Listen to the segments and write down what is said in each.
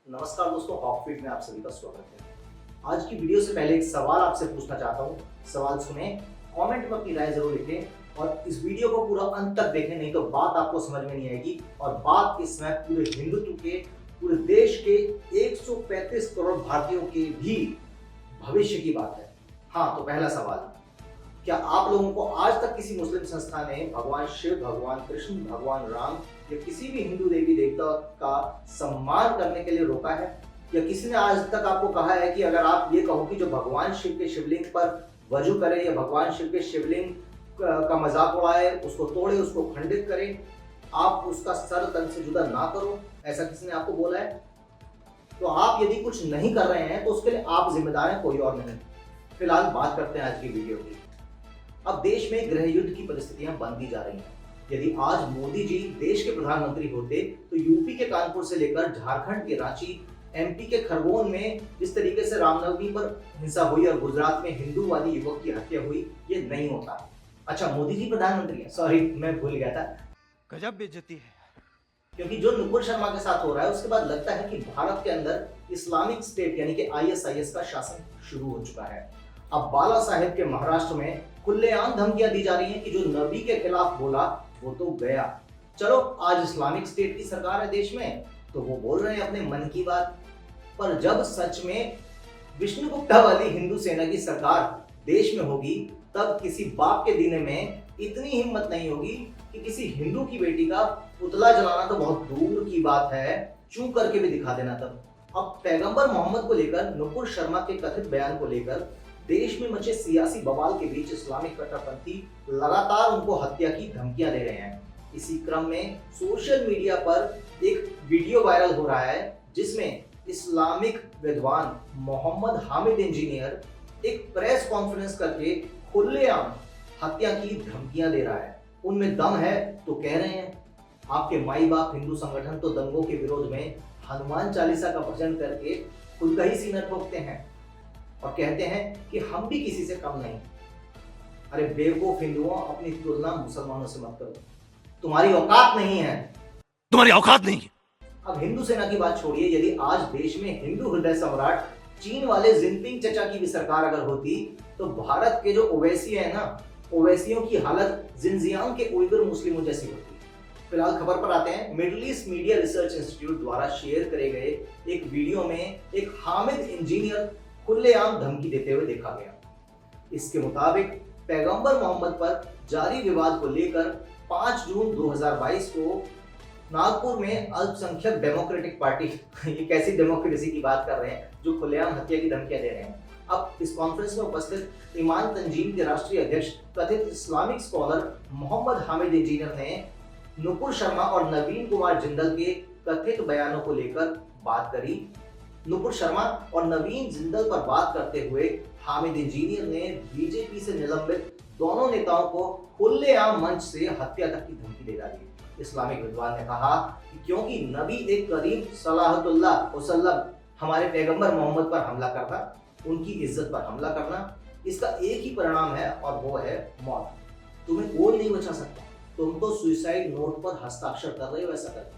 नमस्कार दोस्तों, हॉकफीड में आप सभी का स्वागत है। आज की वीडियो से पहले एक सवाल आपसे पूछना चाहता हूँ। सवाल सुने, कमेंट में अपनी राय जरूर लिखें और इस वीडियो को पूरा अंत तक देखें, नहीं तो बात आपको समझ में नहीं आएगी। और बात इसमें पूरे हिंदुत्व के, पूरे देश के 135 करोड़ भारतीयों के भी भविष्य की बात है। हाँ, तो पहला सवाल, क्या आप लोगों को आज तक किसी मुस्लिम संस्था ने भगवान शिव, भगवान कृष्ण, भगवान राम या किसी भी हिंदू देवी देवता का सम्मान करने के लिए रोका है? या किसी ने आज तक आपको कहा है कि अगर आप ये कहो कि जो भगवान शिव के शिवलिंग पर वजू करे या भगवान शिव के शिवलिंग का मजाक उड़ाए, उसको तोड़े, उसको खंडित करे, आप उसका सर तन से जुदा ना करो, ऐसा किसी ने आपको बोला है? तो आप यदि कुछ नहीं कर रहे हैं तो उसके लिए आप जिम्मेदार हैं, कोई और नहीं। फिलहाल बात करते हैं आज की वीडियो की। अब देश में गृह युद्ध की परिस्थितियां बनती जा रही हैं। यदि आज मोदी जी देश के प्रधानमंत्री होते तो यूपी के कानपुर से लेकर झारखंड के रांची, एमपी के खरगोन में जिस तरीके से रामनवमी पर हिंसा हुई और गुजरात में हिंदूवादी युवक की हत्या हुई, ये नहीं होता। अच्छा, मोदी जी प्रधानमंत्री हैं, सॉरी मैं भूल गया था। गजब बेइज्जती है। क्योंकि जो नुपुर शर्मा के साथ हो रहा है उसके बाद लगता है कि भारत के अंदर इस्लामिक स्टेट यानी कि आईएसआईएस का शासन शुरू हो चुका है। अब बाला साहेब के महाराष्ट्र में खुलेआम धमकियां दी जा रही हैं कि जो नबी के खिलाफ बोला वो तो गया। चलो, आज इस्लामिक स्टेट की सरकार है देश में, तो वो बोल रहे हैं अपने मन की बात। पर जब सच में विष्णुगुप्ता वाली हिंदू सेना की सरकार देश में होगी, तब किसी बाप के दीने में इतनी हिम्मत नहीं होगी कि किसी हिंदू की बेटी का पुतला जलाना तो बहुत दूर की बात है, चू करके भी दिखा देना। तब अब पैगंबर मोहम्मद को लेकर नुपुर शर्मा के कथित बयान को लेकर देश में मचे सियासी बवाल के बीच इस्लामिक कट्टरपंथी लगातार उनको हत्या की धमकियां दे रहे हैं। इसी क्रम में सोशल मीडिया पर एक वीडियो वायरल हो रहा है जिसमें इस्लामिक विद्वान मोहम्मद हामिद इंजीनियर एक प्रेस कॉन्फ्रेंस करके खुलेआम हत्या की धमकियां दे रहा है। उनमें दम है तो कह रहे हैं, आपके माई बाप हिंदू संगठन तो दंगों के विरोध में हनुमान चालीसा का भजन करके खुद का ही सीना ठोकते हैं और कहते हैं कि हम भी किसी से कम नहीं। अरे बेवकूफ हिंदुओं, अपनी तुलना मुसलमानों से मत करो, तुम्हारी औकात नहीं है। तुम्हारी औकात नहीं। अब हिंदू सेना की बात छोड़िए, यदि आज देश में हिंदू हृदय सम्राट चीन वाले जिनपिंग चचा की भी सरकार अगर होती तो भारत के जो ओवैसी है ना, ओवैसियों की हालत जिनजियांग के उइगर मुस्लिमों जैसी होती। फिलहाल खबर पर आते हैं। Middle east media research institute द्वारा शेयर करे गए एक वीडियो में एक हामिद इंजीनियर खुलेआम धमकी देते हुए देखा गया। इसके मुताबिक पैगंबर मोहम्मद पर जारी विवाद को लेकर 5 जून 2022 को नागपुर में अल्पसंख्यक डेमोक्रेटिक पार्टी ये कैसी डेमोक्रेसी की बात कर रहे हैं जो खुलेआम हत्या की धमकियां दे रहे हैं। अब इस कॉन्फ्रेंस में उपस्थित ईमान तंजीम के राष्ट्रीय अध्यक्ष कथित Islamic scholar Mohammad Hamid Engineer ने नुपुर शर्मा और नवीन कुमार जिंदल के कथित बयानों को लेकर बात करी। नुपुर शर्मा और नवीन जिंदल पर बात करते हुए हामिद इंजीनियर ने बीजेपी से निलंबित दोनों नेताओं को खुलेआम मंच से हत्या तक की धमकी दे डाली। इस्लामिक विद्वान ने कहा कि क्योंकि नबी एक करीम सलाहतुल्लाह वसल्लम हमारे पैगंबर मोहम्मद पर हमला करना, उनकी इज्जत पर हमला करना, इसका एक ही परिणाम है और वो है मौत। तुम्हें कोई नहीं बचा सकता। तुम तो सुसाइड नोट पर हस्ताक्षर कर रहे हो, ऐसा कर।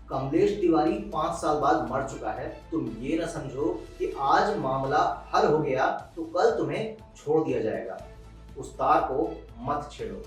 कमलेश तिवारी 5 साल बाद मर चुका है। तुम ये ना समझो कि आज मामला हल हो गया तो कल तुम्हें छोड़ दिया जाएगा। उस तार को मत छेड़ो।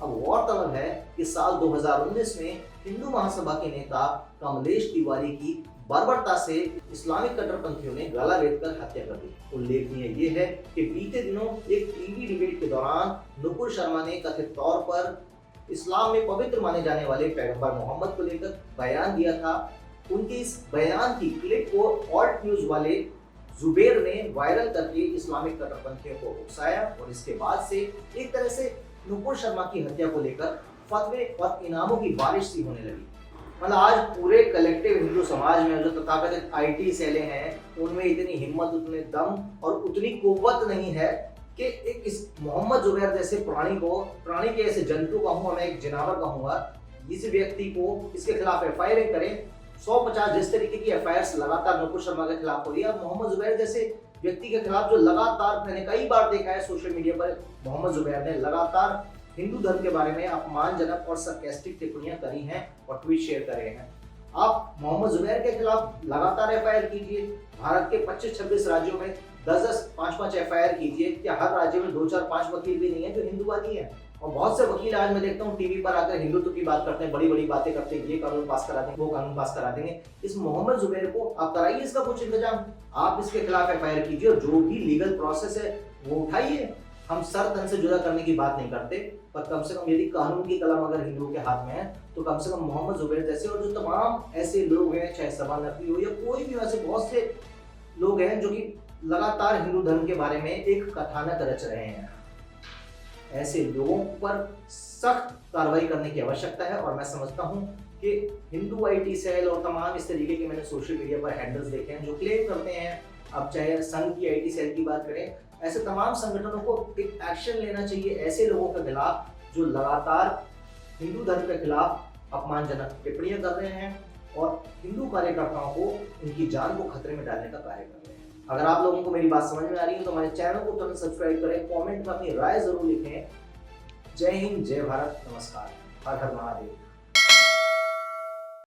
अब गौरतलब है कि साल 2019 में हिंदू महासभा के नेता कमलेश तिवारी की बर्बरता से इस्लामिक कट्टरपंथियों ने गला रेतकर हत्या कर दी। उल्लेखनीय ये है कि बीते दिनों एक टीवी डिबेट के दौरान नुपुर शर्मा ने कथित तौर पर इस्लाम में पवित्र माने जाने वाले पैगंबर मोहम्मद को लेकर बयान दिया था। उनके इस बयान की क्लिप को ऑल्ट न्यूज वाले जुबेर ने वायरल करके इस्लामिक कट्टरपंथियों को उकसाया और इसके बाद से एक तरह से नुपुर शर्मा की हत्या को लेकर फतवे और इनामों की बारिश सी होने लगी। मतलब आज पूरे कलेक्टिव हिंदू समाज में जो तथाकथित आईटी सेलें हैं, उनमें इतनी हिम्मत, उतने दम और उतनी कुव्वत नहीं है कि एक इस मोहम्मद जुबैर जैसे प्राणी के ऐसे जंतु कहूँगा, मैं एक जनावर कहूँगा, इस व्यक्ति को इसके खिलाफ एफआईआर करें। 150 जिस तरीके की एफआईआर लगातार नुपुर शर्मा के खिलाफ हो रही है, अब मोहम्मद जुबैर जैसे व्यक्ति के खिलाफ जो लगातार, मैंने कई बार देखा है सोशल मीडिया पर, मोहम्मद जुबैर ने लगातार हिंदू धर्म के बारे में अपमानजनक और सरकास्टिक टिप्पणियां करी हैं और ट्वीट शेयर करे हैं। आप मोहम्मद जुबैर के खिलाफ लगातार एफआईआर कीजिए। भारत के 25-26 राज्यों में 10-10, 5-5 एफआईआर कीजिए। क्या हर राज्य में 2-4-5 वकील भी नहीं है जो हिंदूवादी है? और बहुत से वकील आज मैं देखता हूँ टीवी पर आकर हिंदुत्व की बात करते हैं, बड़ी बड़ी बातें करते हैं, ये कानून पास करा देंगे, वो कानून पास करा देंगे। इस मोहम्मद जुबैर को आप कराइए इसका कुछ इंतजाम, आप इसके खिलाफ एफआईआर कीजिए और जो भी लीगल प्रोसेस है वो उठाइए। हम सर तन से जुदा करने की बात नहीं करते, पर कम से कम यदि कानून की कलम अगर हिंदुओं के हाथ में है तो कम से कम मोहम्मद जुबैर जैसे और जो तमाम ऐसे लोग हैं, चाहे सबा नकवी हो या कोई भी वैसे बहुत से लोग हैं जो कि लगातार हिंदू धर्म के बारे में एक कथानक रच रहे हैं, ऐसे लोगों पर सख्त कार्रवाई करने की आवश्यकता है। और मैं समझता हूं कि हिंदू आईटी सेल और तमाम इस तरीके के मैंने सोशल मीडिया पर हैंडल्स देखे हैं जो क्लेम करते हैं, अब चाहे संघ की आईटी सेल की बात करें, ऐसे तमाम संगठनों को एक एक्शन लेना चाहिए ऐसे लोगों के खिलाफ जो लगातार हिंदू धर्म के खिलाफ अपमानजनक टिप्पणियां कर रहे हैं और हिंदू कार्यकर्ताओं को उनकी जान को खतरे में डालने का कार्य कर रहे हैं। अगर आप लोगों को मेरी बात समझ में आ रही है तो हमारे चैनल को तुरंत सब्सक्राइब करें, कमेंट में अपनी राय जरूर लिखें। जय हिंद, जय भारत, नमस्कार, हर हर महादेव।